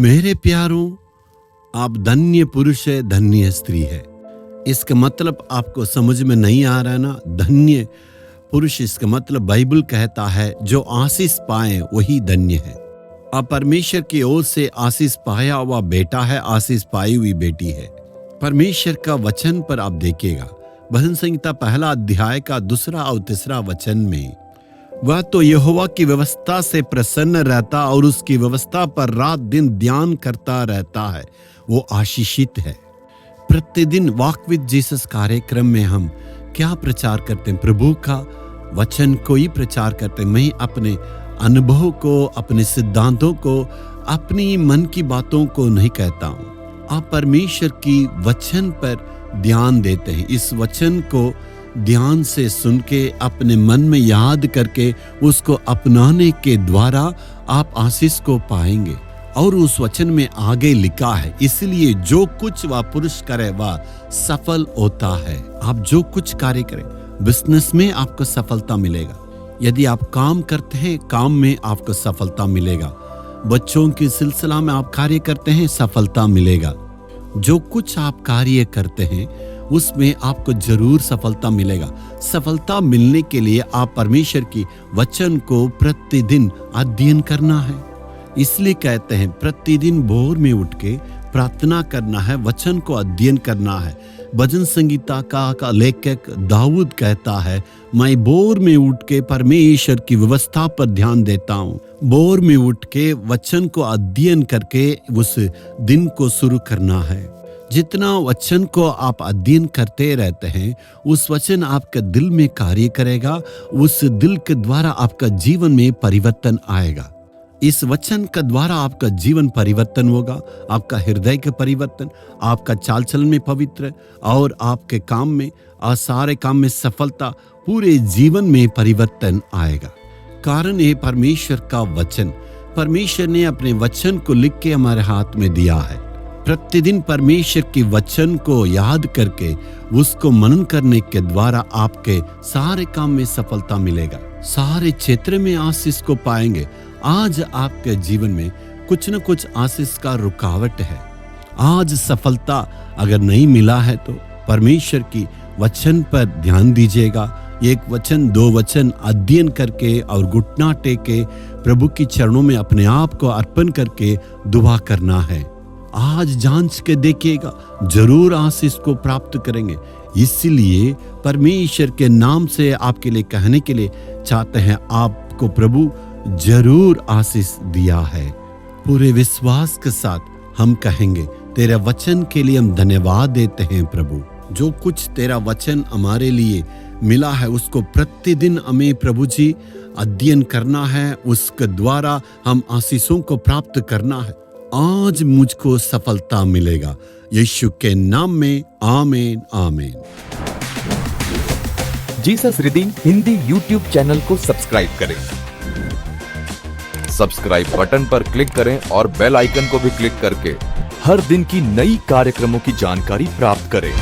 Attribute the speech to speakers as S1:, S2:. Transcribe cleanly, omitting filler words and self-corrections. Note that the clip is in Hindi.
S1: मेरे प्यारों, आप धन्य पुरुष है, धन्य स्त्री है। इसका मतलब आपको समझ में नहीं आ रहा है ना? धन्य पुरुष, इसका मतलब बाइबल कहता है जो आशीष पाए वही धन्य है। आप परमेश्वर की ओर से आशीष पाया हुआ बेटा है, आशीष पाई हुई बेटी है। परमेश्वर का वचन पर आप देखिएगा, भजन संहिता 1 अध्याय का 2 और 3 वचन में, वह तो यहोवा की व्यवस्था से प्रसन्न रहता और उसकी व्यवस्था पर रात दिन ध्यान करता रहता है, वो आशीषित है। प्रतिदिन वॉक विद जीसस कार्यक्रम में हम क्या प्रचार करते हैं? प्रभु का वचन को ही प्रचार करते हैं। मैं अपने अनुभव को, अपने सिद्धांतों को, अपनी मन की बातों को नहीं कहता हूँ। आप परमेश्वर की वचन पर ध्यान देते हैं। इस वचन को ध्यान से सुन के अपने मन में याद करके उसको अपनाने के द्वारा आप आशीष को पाएंगे। और उस वचन में आगे लिखा है, इसलिए जो कुछ वह पुरुष करे वह सफल होता है। आप जो कुछ कार्य करें, बिजनेस में आपको सफलता मिलेगा। यदि आप काम करते हैं, काम में आपको सफलता मिलेगा। बच्चों के सिलसिला में आप कार्य करते हैं, सफलता मिलेगा। जो कुछ आप कार्य करते हैं उसमें आपको जरूर सफलता मिलेगा। सफलता मिलने के लिए आप परमेश्वर की वचन को प्रतिदिन अध्ययन करना है। इसलिए कहते हैं प्रतिदिन भोर में उठ के प्रार्थना करना है, वचन को अध्ययन करना है। भजन संगीता का लेखक दाऊद कहता है, मैं भोर में उठ के परमेश्वर की व्यवस्था पर ध्यान देता हूँ। भोर में उठ के वचन को अध्ययन करके उस दिन को शुरू करना है। जितना वचन को आप अध्ययन करते रहते हैं, उस वचन आपके दिल में कार्य करेगा। उस दिल के द्वारा आपका जीवन में परिवर्तन आएगा। इस वचन के द्वारा आपका जीवन परिवर्तन होगा, आपका हृदय का परिवर्तन, आपका चाल चलन में पवित्र और आपके काम में और सारे काम में सफलता, पूरे जीवन में परिवर्तन आएगा। कारण ये परमेश्वर का वचन, परमेश्वर ने अपने वचन को लिख के हमारे हाथ में दिया है। प्रतिदिन परमेश्वर के वचन को याद करके उसको मनन करने के द्वारा आपके सारे काम में सफलता मिलेगा, सारे क्षेत्र में आशीष को पाएंगे। आज आपके जीवन में कुछ न कुछ आशीष का रुकावट है। आज सफलता अगर नहीं मिला है तो परमेश्वर की वचन पर ध्यान दीजिएगा। एक वचन, 2 वचन अध्ययन करके और घुटना टेके प्रभु की चरणों में अपने आप को अर्पण करके दुआ करना है। आज जांच के देखिएगा, जरूर आशीष को प्राप्त करेंगे। इसलिए परमेश्वर के नाम से आपके लिए कहने के लिए चाहते हैं, आपको प्रभु जरूर आशीष दिया है। पूरे विश्वास के साथ हम कहेंगे, तेरे वचन के लिए हम धन्यवाद देते हैं प्रभु। जो कुछ तेरा वचन हमारे लिए मिला है उसको प्रतिदिन हमें प्रभु जी अध्ययन करना है, उसके द्वारा हम आशीषों को प्राप्त करना है। आज मुझको सफलता मिलेगा, यीशु के नाम में आमीन आमीन।
S2: Jesus redeem Hindi YouTube channel को सब्सक्राइब करें। सब्सक्राइब बटन पर क्लिक करें और बेल आइकन को भी क्लिक करके हर दिन की नई कार्यक्रमों की जानकारी प्राप्त करें।